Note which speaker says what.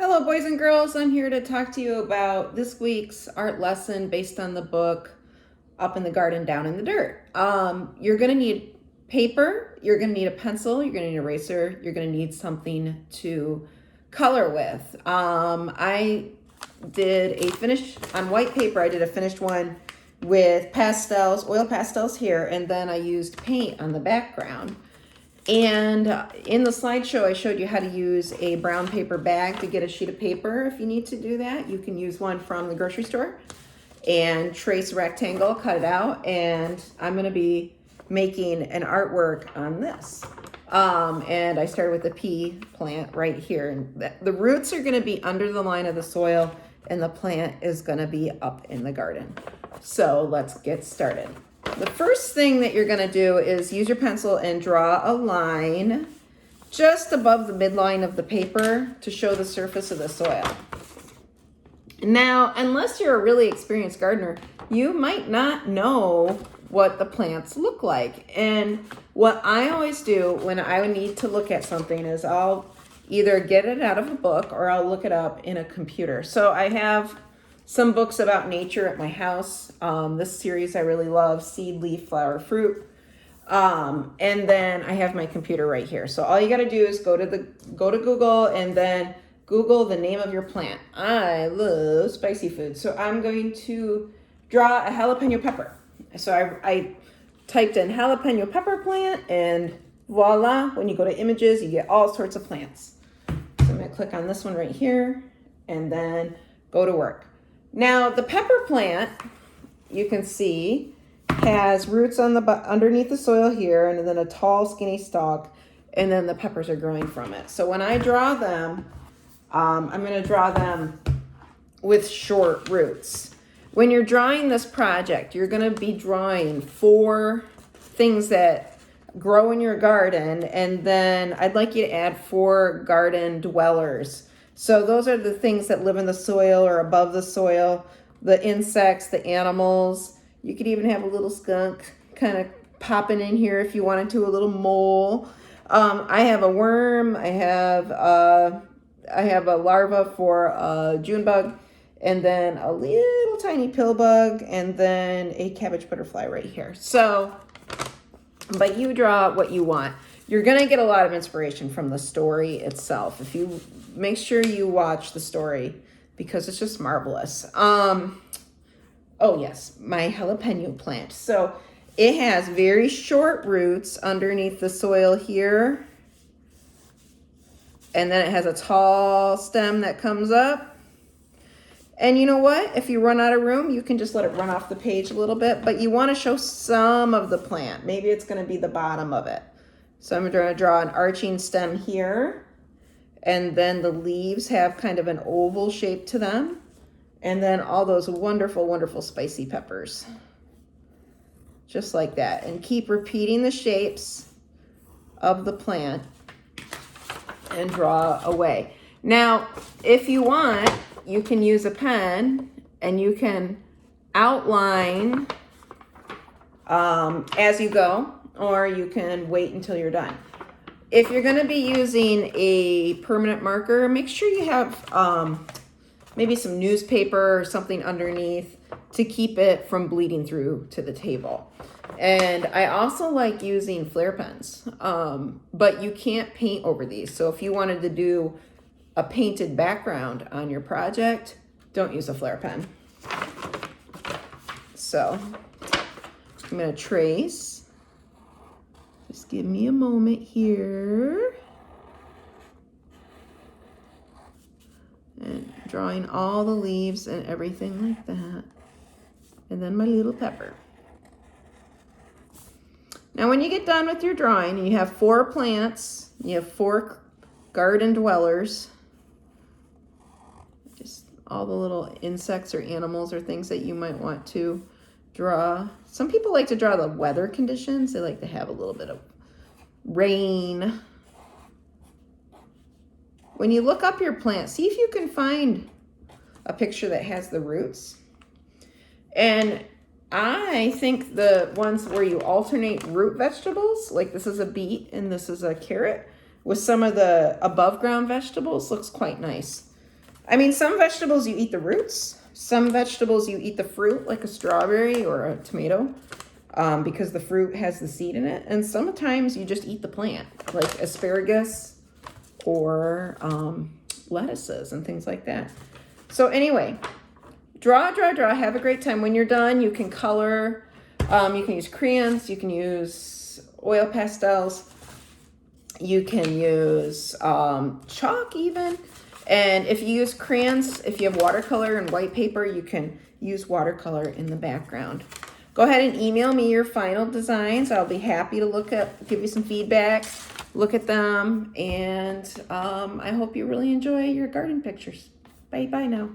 Speaker 1: Hello, boys and girls. I'm here to talk to you about this week's art lesson based on the book Up in the Garden, Down in the Dirt. You're going to need paper, you're going to need a pencil, you're going to need an eraser, you're going to need something to color with. I did a finish on white paper. I did a finished one with pastels, oil pastels here, and then I used paint on the background. And in the slideshow, I showed you how to use a brown paper bag to get a sheet of paper. If you need to do that, you can use one from the grocery store and trace a rectangle, cut it out, and I'm going to be making an artwork on this. And I started with the pea plant right here. And the roots are going to be under the line of the soil, and the plant is going to be up in the garden. So let's get started. The first thing that you're going to do is use your pencil and draw a line just above the midline of the paper to show the surface of the soil. Now, unless you're a really experienced gardener, you might not know what the plants look like. And what I always do when I need to look at something is I'll either get it out of a book or I'll look it up in a computer. So I have some books about nature at my house. This series I really love, Seed, Leaf, Flower, Fruit. And then I have my computer right here. So all you got to do is go to Google and then Google the name of your plant. I love spicy food. So I'm going to draw a jalapeno pepper. So I typed in jalapeno pepper plant, and voila, when you go to images, you get all sorts of plants. So I'm going to click on this one right here and then go to work. Now, the pepper plant, you can see, has roots on underneath the soil here, and then a tall, skinny stalk, and then the peppers are growing from it. So when I draw them, I'm going to draw them with short roots. When you're drawing this project, you're going to be drawing 4 things that grow in your garden, and then I'd like you to add 4 garden dwellers. So those are the things that live in the soil or above the soil, the insects, the animals. You could even have a little skunk kind of popping in here if you wanted to, a little mole. I have a worm. I have a larva for a June bug, and then a little tiny pill bug, and then a cabbage butterfly right here. So, but you draw what you want. You're going to get a lot of inspiration from the story itself. If you make sure you watch the story, because it's just marvelous. Oh yes, my jalapeno plant. So it has very short roots underneath the soil here. And then it has a tall stem that comes up. And you know what? If you run out of room, you can just let it run off the page a little bit, but you want to show some of the plant. Maybe it's going to be the bottom of it. So I'm going to draw an arching stem here, and then the leaves have kind of an oval shape to them, and then all those wonderful, wonderful spicy peppers. Just like that. And keep repeating the shapes of the plant and draw away. Now, if you want, you can use a pen and you can outline as you go, or you can wait until you're done. If you're going to be using a permanent marker, make sure you have maybe some newspaper or something underneath to keep it from bleeding through to the table. And I also like using flare pens, but you can't paint over these. So if you wanted to do a painted background on your project, don't use a flare pen. So I'm going to trace. Just give me a moment here. And drawing all the leaves and everything like that. And then my little pepper. Now when you get done with your drawing, and you have 4 plants, you have 4 garden dwellers, just all the little insects or animals or things that you might want to draw. Some people like to draw the weather conditions. They like to have a little bit of rain. When you look up your plant, see if you can find a picture that has the roots. And I think the ones where you alternate root vegetables, like this is a beet and this is a carrot, with some of the above ground vegetables looks quite nice. I mean, some vegetables you eat the roots. Some vegetables you eat the fruit, like a strawberry or a tomato, because the fruit has the seed in it. And sometimes you just eat the plant, like asparagus or lettuces and things like that. So anyway, draw, draw, draw. Have a great time. When you're done, you can color. You can use crayons. You can use oil pastels. You can use chalk even. And if you use crayons, if you have watercolor and white paper, you can use watercolor in the background. Go ahead and email me your final designs. I'll be happy to give you some feedback, look at them, and I hope you really enjoy your garden pictures. Bye-bye now.